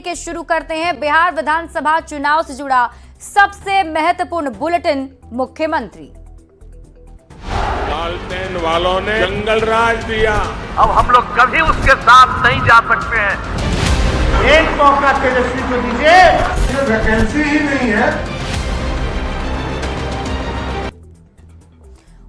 के शुरू करते हैं बिहार विधानसभा चुनाव से जुड़ा सबसे महत्वपूर्ण बुलेटिन। मुख्यमंत्री लालटेन वालों ने जंगल राज दिया, अब हम लोग कभी उसके साथ नहीं जा सकते हैं। एक मौका तेजस्वी को दीजिए, ये वैकेंसी ही नहीं है।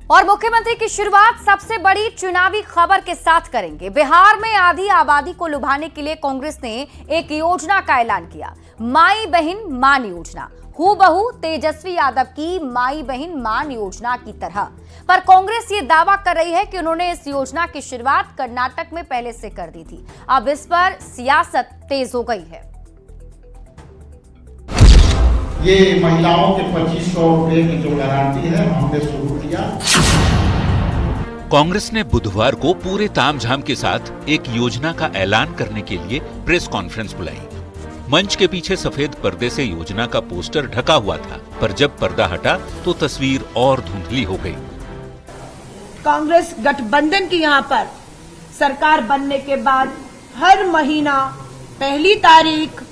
और मुख्यमंत्री की शुरुआत सबसे बड़ी चुनावी खबर के साथ करेंगे। बिहार में आधी आबादी को लुभाने के लिए कांग्रेस ने एक योजना का ऐलान किया, माई बहन मान योजना। हूबहू तेजस्वी यादव की माई बहन मान योजना की तरह। पर कांग्रेस ये दावा कर रही है कि उन्होंने इस योजना की शुरुआत कर्नाटक में पहले से कर दी थी। अब इस पर सियासत तेज हो गई है। ये महिलाओं के 2500 रुपए की जो गारंटी है, हमने शुरू किया। कांग्रेस ने बुधवार को पूरे तामझाम के साथ एक योजना का ऐलान करने के लिए प्रेस कॉन्फ्रेंस बुलाई। मंच के पीछे सफेद पर्दे से योजना का पोस्टर ढका हुआ था, पर जब पर्दा हटा तो तस्वीर और धुंधली हो गई। कांग्रेस गठबंधन की यहाँ पर सरकार बनने के बाद हर महीना पहली तारीख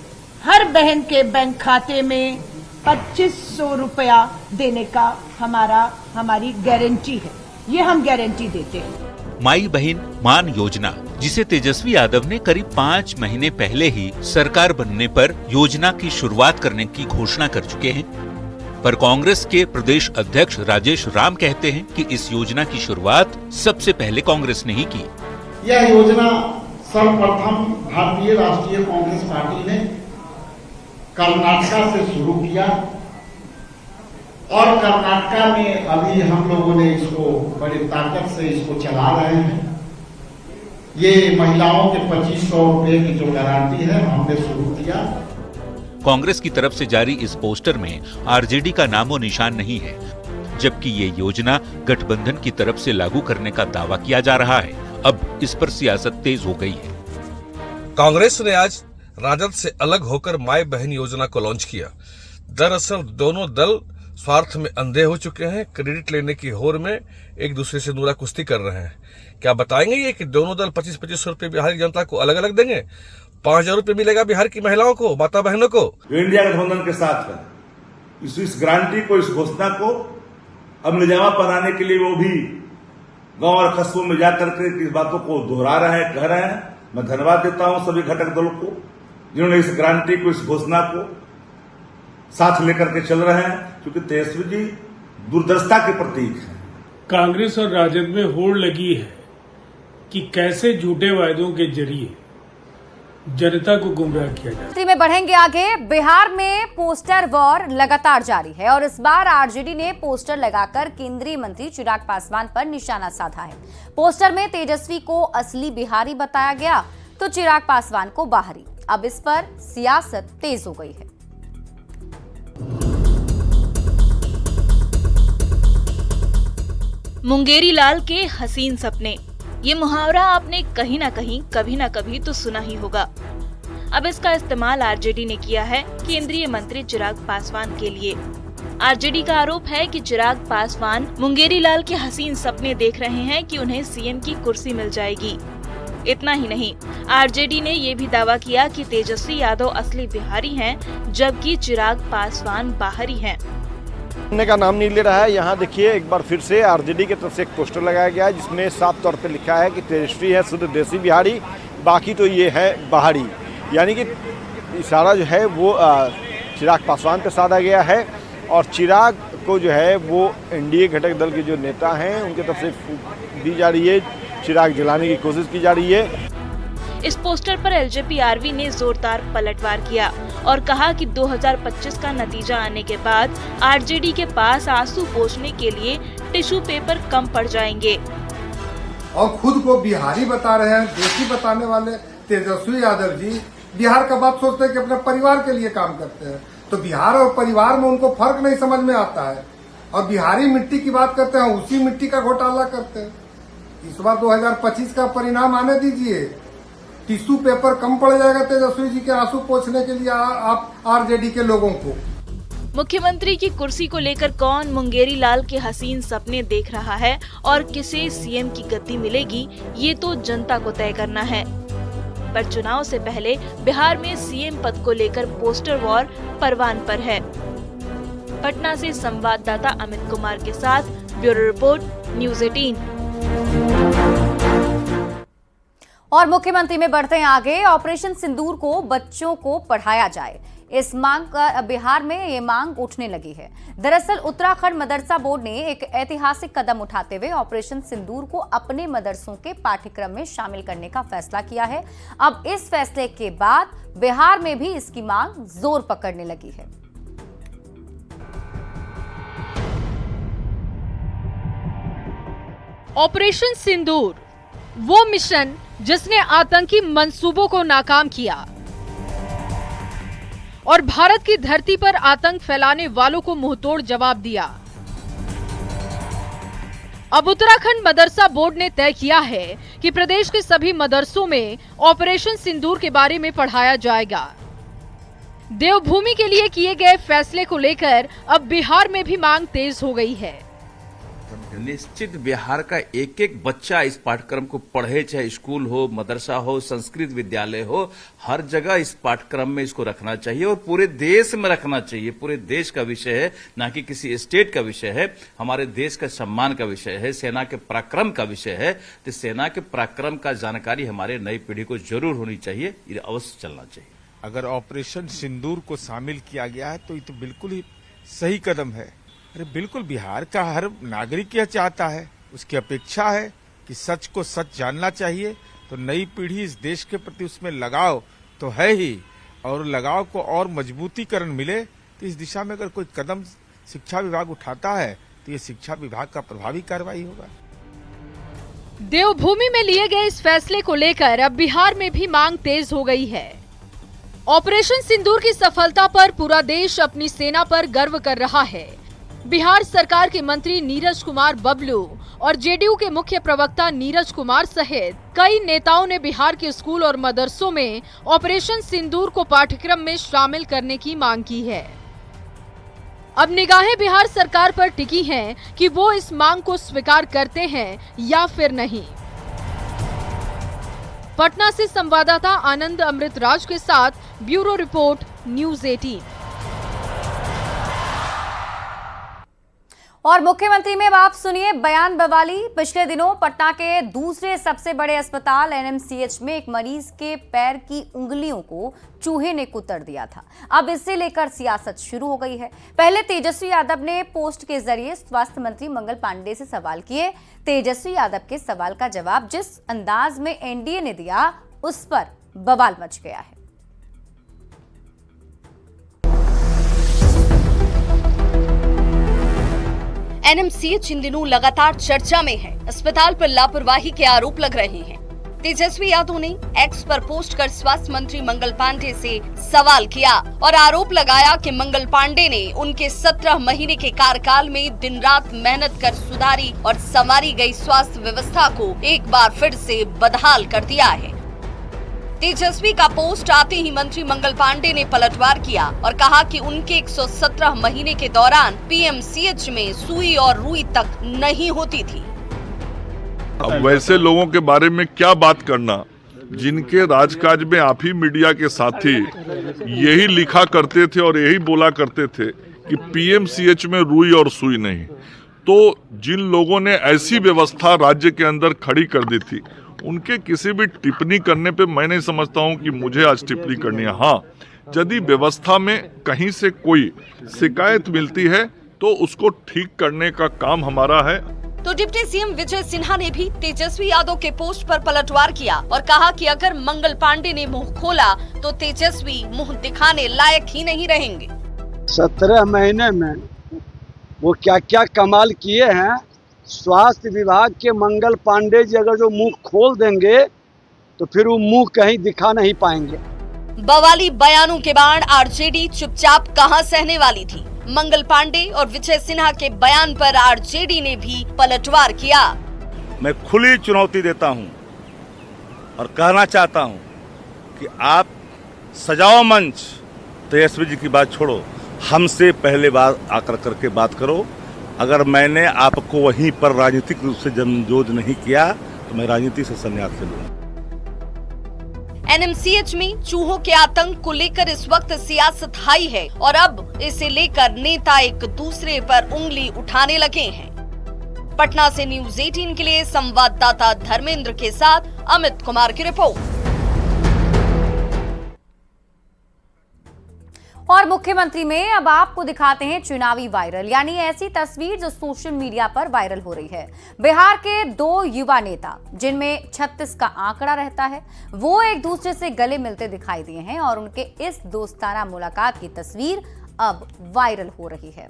हर बहन के बैंक खाते में 2500 रुपया देने का हमारी गारंटी है। ये हम गारंटी देते हैं। माई बहन मान योजना, जिसे तेजस्वी यादव ने करीब 5 महीने पहले ही सरकार बनने पर योजना की शुरुआत करने की घोषणा कर चुके हैं। पर कांग्रेस के प्रदेश अध्यक्ष राजेश राम कहते हैं कि इस योजना की शुरुआत सबसे पहले कांग्रेस ने ही की। यह योजना सर्वप्रथम भारतीय राष्ट्रीय कांग्रेस पार्टी ने कर्नाटक से शुरू किया और कर्नाटक में अभी हम लोगों ने इसको बड़ी ताकत से इसको चला रहे हैं। ये महिलाओं के 2500 रुपए की जो गारंटी है, हमने शुरू किया। कांग्रेस की तरफ से जारी इस पोस्टर में आरजेडी का नामो निशान नहीं है, जबकि ये योजना गठबंधन की तरफ से लागू करने का दावा किया जा रहा है। अब इस पर सियासत तेज हो गई है। कांग्रेस ने आज राजद से अलग होकर माई बहन योजना को लॉन्च किया। दरअसल दोनों दल स्वार्थ में अंधे हो चुके हैं। क्रेडिट लेने की होड़ में एक दूसरे से नूरा कुश्ती कर रहे हैं। क्या बताएंगे ये कि दोनों दल 25-25 रुपए बिहार की जनता को अलग अलग देंगे? 5000 रुपए मिलेगा बिहार की महिलाओं को, माता बहनों को। इंडिया गठबंधन के साथ है। इस गारंटी को, इस घोषणा को अमलजामा बनाने के लिए वो भी गांव और कस्बों में जाकर के इस बातों को दोहरा रहे हैं, कह रहे हैं। मैं धन्यवाद देता हूं सभी घटक दलों को जिन्होंने इस गारंटी को, इस घोषणा को साथ लेकर के चल रहे हैं, क्योंकि तेजस्वी जी दूरदर्शिता के प्रतीक हैं। कांग्रेस और राजद में होड़ लगी है कि कैसे झूठे वायदों के जरिए जनता को गुमराह किया जाए। में बढ़ेंगे आगे। बिहार में पोस्टर वॉर लगातार जारी है और इस बार आरजेडी ने पोस्टर लगाकर केंद्रीय मंत्री चिराग पासवान पर निशाना साधा है। पोस्टर में तेजस्वी को असली बिहारी बताया गया तो चिराग पासवान को बाहरी। अब इस पर सियासत तेज हो गई है। मुंगेरी लाल के हसीन सपने, ये मुहावरा आपने कहीं ना कहीं कभी ना कभी तो सुना ही होगा। अब इसका इस्तेमाल आरजेडी ने किया है केंद्रीय मंत्री चिराग पासवान के लिए। आरजेडी का आरोप है कि चिराग पासवान मुंगेरी लाल के हसीन सपने देख रहे हैं कि उन्हें सीएम की कुर्सी मिल जाएगी। इतना ही नहीं, आरजेडी ने ये भी दावा किया कि तेजस्वी यादव असली बिहारी हैं, जबकि चिराग पासवान बाहरी हैं। का नाम नहीं ले रहा है। यहाँ देखिए, एक बार फिर से आरजेडी की तरफ से एक पोस्टर लगाया गया है जिसमें साफ तौर पे लिखा है कि तेजस्वी है शुद्ध देसी बिहारी, बाकी तो ये है बाहरी। यानी कि इशारा जो है वो चिराग पासवान पे साधा गया है और चिराग को जो है वो एनडीए घटक दल के जो नेता हैं उनकी तरफ से दी जा रही है, चिराग जलाने की कोशिश की जा रही है। इस पोस्टर पर एलजेपी आरवी ने जोरदार पलटवार किया और कहा कि 2025 का नतीजा आने के बाद आरजेडी के पास आंसू पोंछने के लिए टिश्यू पेपर कम पड़ जाएंगे। और खुद को बिहारी बता रहे हैं, देशी बताने वाले तेजस्वी यादव जी बिहार का बात सोचते हैं कि अपने परिवार के लिए काम करते हैं, तो बिहार और परिवार में उनको फर्क नहीं समझ में आता है और बिहारी मिट्टी की बात करते हैं, उसी मिट्टी का घोटाला करते हैं। इस बार 2025 का परिणाम आने दीजिए, टिश्यू पेपर कम पड़ जाएगा तेजस्वी जी के आंसू पोंछने के लिए आप आरजेडी के लोगों को। मुख्यमंत्री की कुर्सी को लेकर कौन मुंगेरी लाल के हसीन सपने देख रहा है और किसे सीएम की गद्दी मिलेगी, ये तो जनता को तय करना है। पर चुनाव से पहले बिहार में सीएम पद को लेकर पोस्टर वॉर परवान पर है। पटना से संवाददाता अमित कुमार के साथ ब्यूरो रिपोर्ट, न्यूज़ 18। और मुख्यमंत्री में बढ़ते हैं आगे। ऑपरेशन सिंदूर को बच्चों को पढ़ाया जाए, इस मांग का बिहार में ये मांग उठने लगी है। दरअसल उत्तराखंड मदरसा बोर्ड ने एक ऐतिहासिक कदम उठाते हुए ऑपरेशन सिंदूर को अपने मदरसों के पाठ्यक्रम में शामिल करने का फैसला किया है। अब इस फैसले के बाद बिहार में भी इसकी मांग जोर पकड़ने लगी है। ऑपरेशन सिंदूर, वो मिशन जिसने आतंकी मंसूबों को नाकाम किया और भारत की धरती पर आतंक फैलाने वालों को मुंहतोड़ जवाब दिया। अब उत्तराखंड मदरसा बोर्ड ने तय किया है कि प्रदेश के सभी मदरसों में ऑपरेशन सिंदूर के बारे में पढ़ाया जाएगा। देवभूमि के लिए किए गए फैसले को लेकर अब बिहार में भी मांग तेज हो गई है। निश्चित बिहार का एक एक बच्चा इस पाठ्यक्रम को पढ़े, चाहे स्कूल हो, मदरसा हो, संस्कृत विद्यालय हो, हर जगह इस पाठ्यक्रम में इसको रखना चाहिए और पूरे देश में रखना चाहिए। पूरे देश का विषय है, ना कि किसी स्टेट का विषय है। हमारे देश का सम्मान का विषय है, सेना के पराक्रम का विषय है। तो सेना के पराक्रम का जानकारी हमारे नई पीढ़ी को जरूर होनी चाहिए, ये अवश्य चलना चाहिए। अगर ऑपरेशन सिंदूर को शामिल किया गया है तो ये तो बिल्कुल ही सही कदम है। अरे बिल्कुल, बिहार का हर नागरिक यह चाहता है, उसकी अपेक्षा है कि सच को सच जानना चाहिए। तो नई पीढ़ी इस देश के प्रति उसमें लगाव तो है ही, और लगाव को और मजबूतीकरण मिले तो इस दिशा में अगर कोई कदम शिक्षा विभाग उठाता है तो ये शिक्षा विभाग का प्रभावी कार्रवाई होगा। देवभूमि में लिए गए इस फैसले को लेकर अब बिहार में भी मांग तेज हो गई है। ऑपरेशन सिंदूर की सफलता पर पूरा देश अपनी सेना पर गर्व कर रहा है। बिहार सरकार के मंत्री नीरज कुमार बबलू और जेडीयू के मुख्य प्रवक्ता नीरज कुमार सहित कई नेताओं ने बिहार के स्कूल और मदरसों में ऑपरेशन सिंदूर को पाठ्यक्रम में शामिल करने की मांग की है। अब निगाहें बिहार सरकार पर टिकी हैं कि वो इस मांग को स्वीकार करते हैं या फिर नहीं। पटना से संवाददाता आनंद अमृतराज के साथ ब्यूरो रिपोर्ट, न्यूज़ 18। और मुख्यमंत्री में अब आप सुनिए बयान बवाली। पिछले दिनों पटना के दूसरे सबसे बड़े अस्पताल एनएमसीएच में एक मरीज के पैर की उंगलियों को चूहे ने कुतर दिया था। अब इसे लेकर सियासत शुरू हो गई है। पहले तेजस्वी यादव ने पोस्ट के जरिए स्वास्थ्य मंत्री मंगल पांडे से सवाल किए। तेजस्वी यादव के सवाल का जवाब जिस अंदाज में एनडीए ने दिया, उस पर बवाल मच गया है। एनएमसीएच इन दिनों लगातार चर्चा में है। अस्पताल पर लापरवाही के आरोप लग रहे हैं। तेजस्वी यादव ने एक्स पर पोस्ट कर स्वास्थ्य मंत्री मंगल पांडे से सवाल किया और आरोप लगाया कि मंगल पांडे ने उनके 17 महीने के कार्यकाल में दिन रात मेहनत कर सुधारी और संवारी गई स्वास्थ्य व्यवस्था को एक बार फिर से बदहाल कर दिया है। तेजस्वी का पोस्ट आते ही मंत्री मंगल पांडे ने पलटवार किया और कहा कि उनके 117 महीने के दौरान पीएमसीएच में सुई और रुई तक नहीं होती थी। अब वैसे लोगों के बारे में क्या बात करना जिनके राजकाज में आप ही मीडिया के साथी यही लिखा करते थे और यही बोला करते थे कि पीएमसीएच में रुई और सुई नहीं। तो जिन लोगों ने ऐसी व्यवस्था राज्य के अंदर खड़ी कर दी थी, उनके किसी भी टिप्पणी करने पे मैं नहीं समझता हूं कि मुझे आज टिप्पणी करनी है। हाँ, यदि व्यवस्था में कहीं से कोई शिकायत मिलती है तो उसको ठीक करने का काम हमारा है। तो डिप्टी सीएम विजय सिन्हा ने भी तेजस्वी यादव के पोस्ट पर पलटवार किया और कहा कि अगर मंगल पांडे ने मुंह खोला तो तेजस्वी मुंह दिखाने लायक ही नहीं रहेंगे। 17 महीने में वो क्या क्या कमाल किए हैं। स्वास्थ्य विभाग के मंगल पांडे जी अगर जो मुंह खोल देंगे तो फिर वो मुंह कहीं दिखा नहीं पाएंगे। बवाली बयानों के बाद आरजेडी चुपचाप कहां सहने वाली थी। मंगल पांडे और विजय सिन्हा के बयान पर आरजेडी ने भी पलटवार किया। मैं खुली चुनौती देता हूं और कहना चाहता हूं कि आप सजाओ मंच, तेजस्वी जी की बात छोड़ो, हमसे पहले बात आकर करके बात करो। अगर मैंने आपको वहीं पर राजनीतिक रूप से जमजोद नहीं किया तो मैं राजनीति से संन्यास ले लूंगा। एनएमसीएच में चूहों के आतंक को लेकर इस वक्त सियासत हाई है और अब इसे लेकर नेता एक दूसरे पर उंगली उठाने लगे हैं। पटना से न्यूज़ 18 के लिए संवाददाता धर्मेंद्र के साथ अमित कुमार की रिपोर्ट। और मुख्यमंत्री में अब आपको दिखाते हैं चुनावी वायरल, यानी ऐसी तस्वीर जो सोशल मीडिया पर वायरल हो रही है। बिहार के दो युवा नेता जिनमें 36 का आंकड़ा रहता है, वो एक दूसरे से गले मिलते दिखाई दिए हैं और उनके इस दोस्ताना मुलाकात की तस्वीर अब वायरल हो रही है।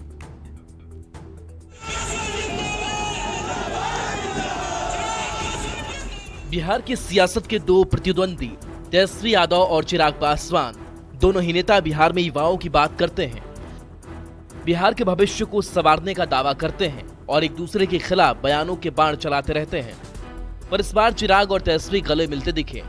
बिहार की सियासत के दो प्रतिद्वंदी तेजस्वी यादव और चिराग पासवान, दोनों ही नेता बिहार में युवाओं की बात करते हैं, बिहार के भविष्य को संवारने का दावा करते हैं और एक दूसरे के खिलाफ बयानों के बाण चलाते रहते हैं। पर इस बार चिराग और तेजस्वी गले मिलते दिखे।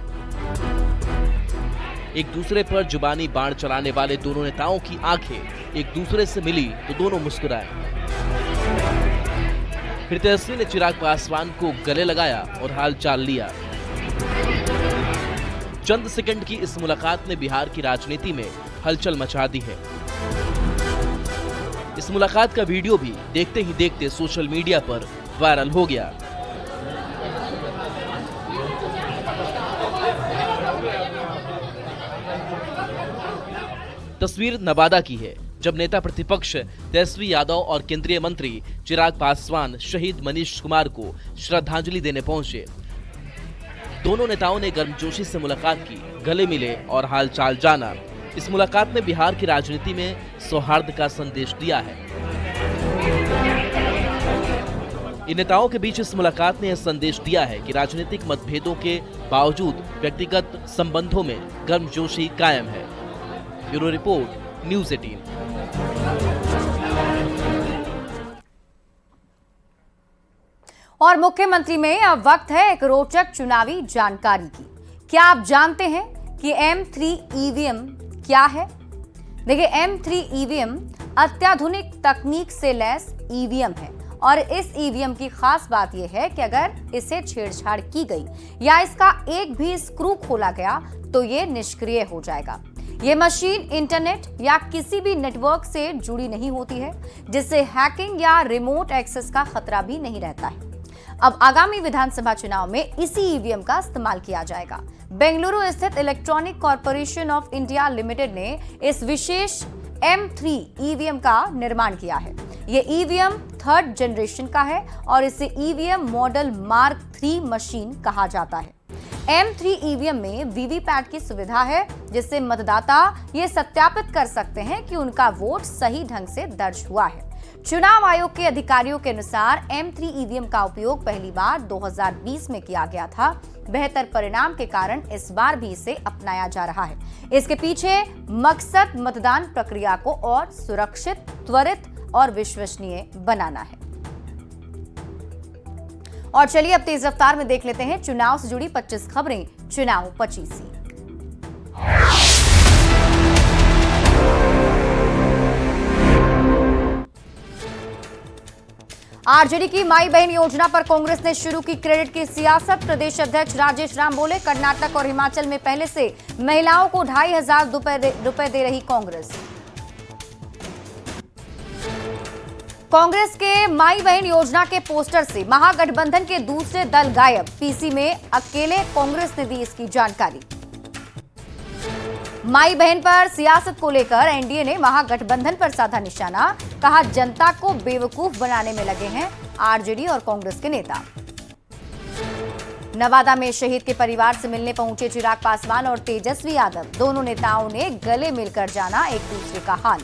एक दूसरे पर जुबानी बाण चलाने वाले दोनों नेताओं की आंखें एक दूसरे से मिली तो दोनों मुस्कुराए। फिर तेजस्वी ने चिराग पासवान को गले लगाया और हालचाल लिया। चंद सेकंड की इस मुलाकात ने बिहार की राजनीति में हलचल मचा दी है। इस मुलाकात का वीडियो भी देखते ही देखते सोशल मीडिया पर वायरल हो गया। तस्वीर नवादा की है, जब नेता प्रतिपक्ष तेजस्वी यादव और केंद्रीय मंत्री चिराग पासवान शहीद मनीष कुमार को श्रद्धांजलि देने पहुंचे। दोनों नेताओं ने गर्मजोशी से मुलाकात की, गले मिले और हालचाल जाना। इस मुलाकात ने बिहार की राजनीति में सौहार्द का संदेश दिया है। इन नेताओं के बीच इस मुलाकात ने यह संदेश दिया है कि राजनीतिक मतभेदों के बावजूद व्यक्तिगत संबंधों में गर्मजोशी कायम है। Bureau report, news 18। और मुख्यमंत्री में अब वक्त है एक रोचक चुनावी जानकारी की। क्या आप जानते हैं कि M3 ईवीएम क्या है? देखिए, M3 ईवीएम अत्याधुनिक तकनीक से लैस ईवीएम है और इस ईवीएम की खास बात यह है कि अगर इसे छेड़छाड़ की गई या इसका एक भी स्क्रू खोला गया तो ये निष्क्रिय हो जाएगा। ये मशीन इंटरनेट या किसी भी नेटवर्क से जुड़ी नहीं होती है, जिससे हैकिंग या रिमोट एक्सेस का खतरा भी नहीं रहता है। अब आगामी विधानसभा चुनाव में इसी ईवीएम का इस्तेमाल किया जाएगा। बेंगलुरु स्थित electronic corporation of India limited ने इस विशेष M3 ईवीएम का निर्माण किया है। ये ईवीएम 3rd जनरेशन का है और इसे ईवीएम मॉडल मार्क 3 मशीन कहा जाता है। M3 ईवीएम में वीवीपैट की सुविधा है, जिससे मतदाता ये सत्यापित कर सकते हैं कि उनका वोट सही ढंग से दर्ज हुआ है। चुनाव आयोग के अधिकारियों के अनुसार M3 ईवीएम का उपयोग पहली बार 2020 में किया गया था। बेहतर परिणाम के कारण इस बार भी इसे अपनाया जा रहा है। इसके पीछे मकसद मतदान प्रक्रिया को और सुरक्षित, त्वरित और विश्वसनीय बनाना है। और चलिए अब तेज रफ्तार में देख लेते हैं चुनाव से जुड़ी 25 खबरें चुनाव 25। आरजेडी की माई बहन योजना पर कांग्रेस ने शुरू की क्रेडिट की सियासत। प्रदेश अध्यक्ष राजेश राम बोले, कर्नाटक और हिमाचल में पहले से महिलाओं को 2500 रुपए दे रही कांग्रेस। कांग्रेस के माई बहन योजना के पोस्टर से महागठबंधन के दूसरे दल गायब। पीसी में अकेले कांग्रेस ने दी इसकी जानकारी। माई बहन पर सियासत को लेकर एनडीए ने महागठबंधन पर साधा निशाना। कहा, जनता को बेवकूफ बनाने में लगे हैं आरजेडी और कांग्रेस के नेता। नवादा में शहीद के परिवार से मिलने पहुंचे चिराग पासवान और तेजस्वी यादव। दोनों नेताओं ने गले मिलकर जाना एक दूसरे का हाल।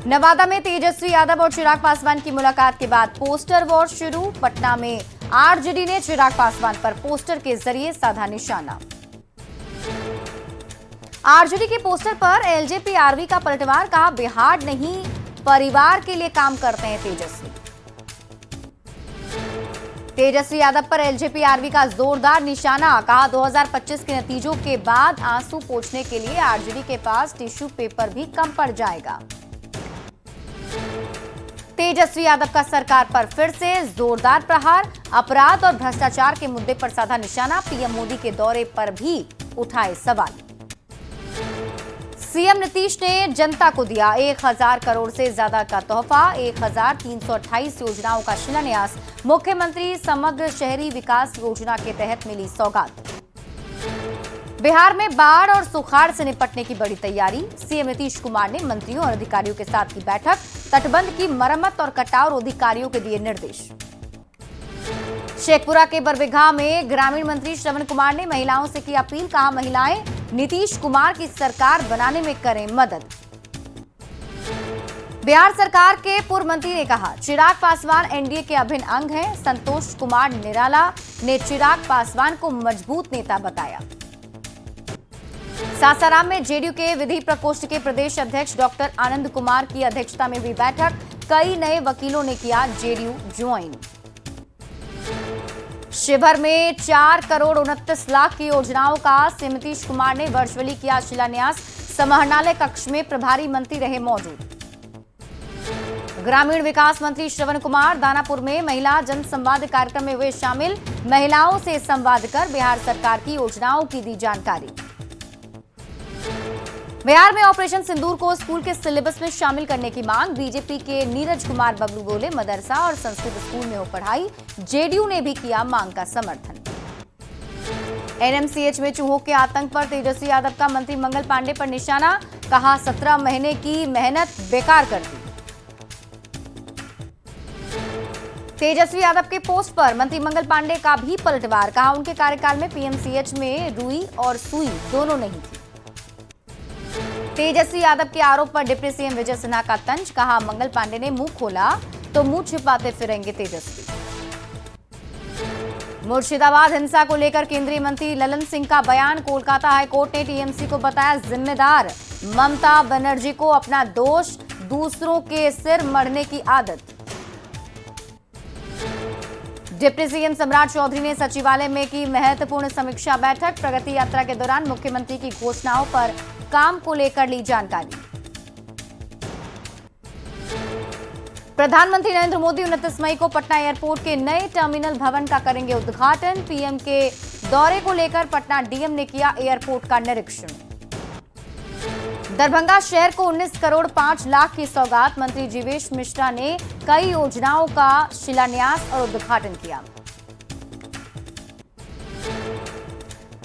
नवादा में तेजस्वी यादव और चिराग पासवान की मुलाकात के बाद पोस्टर वॉर शुरू। पटना में आरजेडी ने चिराग पासवान पर पोस्टर के जरिए साधा निशाना। आरजेडी के पोस्टर पर एलजेपी आरवी का पलटवार। कहा, बिहार नहीं परिवार के लिए काम करते हैं तेजस्वी। तेजस्वी यादव पर एलजेपी आरवी का जोरदार निशाना। कहा, 2025 के नतीजों के बाद आंसू पोंछने के लिए आरजेडी के पास टिश्यू पेपर भी कम पड़ जाएगा। तेजस्वी यादव का सरकार पर फिर से जोरदार प्रहार। अपराध और भ्रष्टाचार के मुद्दे पर साधा निशाना, पीएम मोदी के दौरे पर भी उठाए सवाल। सीएम नीतीश ने जनता को दिया 1000 करोड़ से ज्यादा का तोहफा, 1328 योजनाओं का शिलान्यास, मुख्यमंत्री समग्र शहरी विकास योजना के तहत मिली सौगात। बिहार में बाढ़ और सुखाड़ से निपटने की बड़ी तैयारी, सीएम नीतीश कुमार ने मंत्रियों और अधिकारियों के साथ की बैठक, तटबंध की मरम्मत और कटाव अधिकारियों के दिए निर्देश। शेखपुरा के बरबीघा में ग्रामीण मंत्री श्रवण कुमार ने महिलाओं से की अपील, कहा महिलाएं नीतीश कुमार की सरकार बनाने में करें मदद। बिहार सरकार के पूर्व मंत्री ने कहा चिराग पासवान एनडीए के अभिन्न अंग हैं, संतोष कुमार निराला ने चिराग पासवान को मजबूत नेता बताया। सासाराम में जेडीयू के विधि प्रकोष्ठ के प्रदेश अध्यक्ष डॉक्टर आनंद कुमार की अध्यक्षता में हुई बैठक, कई नए वकीलों ने किया जेडीयू ज्वाइन। शिवहर में 4 करोड़ 29 लाख की योजनाओं का सीएम नीतीश कुमार ने वर्चुअली किया शिलान्यास, समाहरणालय कक्ष में प्रभारी मंत्री रहे मौजूद। ग्रामीण विकास मंत्री श्रवण कुमार दानापुर में महिला जन संवाद कार्यक्रम में हुए शामिल, महिलाओं से संवाद कर बिहार सरकार की योजनाओं की दी जानकारी। बिहार में ऑपरेशन सिंदूर को स्कूल के सिलेबस में शामिल करने की मांग, बीजेपी के नीरज कुमार बबलू बोले मदरसा और संस्कृत स्कूल में हो पढ़ाई, जेडीयू ने भी किया मांग का समर्थन। एनएमसीएच में चूहों के आतंक पर तेजस्वी यादव का मंत्री मंगल पांडे पर निशाना, कहा 17 महीने की मेहनत बेकार कर दी। तेजस्वी यादव के पोस्ट पर मंत्री मंगल पांडे का भी पलटवार, कहा उनके कार्यकाल में पीएमसीएच में रुई और सुई दोनों नहीं थी। तेजस्वी यादव के आरोप पर डिप्टी सीएम विजय सिन्हा का तंज, कहा मंगल पांडे ने मुंह खोला तो मुंह छिपाते फिरेंगे तेजस्वी। मुर्शिदाबाद हिंसा को लेकर केंद्रीय मंत्री ललन सिंह का बयान, कोलकाता हाईकोर्ट ने टीएमसी को बताया जिम्मेदार, ममता बनर्जी को अपना दोष, दूसरों के सिर मढ़ने की आदत। डिप्टी सीएम सम्राट चौधरी ने सचिवालय में की महत्वपूर्ण समीक्षा बैठक, प्रगति यात्रा के दौरान मुख्यमंत्री की घोषणाओं पर काम को लेकर ली जानकारी। प्रधानमंत्री नरेंद्र मोदी 29 मई को पटना एयरपोर्ट के नए टर्मिनल भवन का करेंगे उद्घाटन, पीएम के दौरे को लेकर पटना डीएम ने किया एयरपोर्ट का निरीक्षण। दरभंगा शहर को 19 करोड़ 5 लाख की सौगात, मंत्री जीवेश मिश्रा ने कई योजनाओं का शिलान्यास और उद्घाटन किया।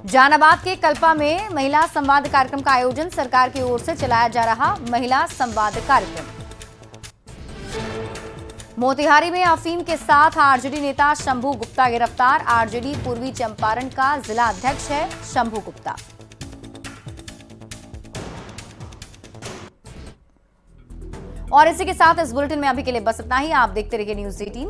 जहानाबाद के कल्पा में महिला संवाद कार्यक्रम का आयोजन, सरकार की ओर से चलाया जा रहा महिला संवाद कार्यक्रम। मोतिहारी में अफीम के साथ आरजेडी नेता शंभू गुप्ता गिरफ्तार, आरजेडी पूर्वी चंपारण का जिला अध्यक्ष है शंभू गुप्ता। और इसी के साथ इस बुलेटिन में अभी के लिए बस इतना ही। आप देखते रहिए न्यूज़ 18।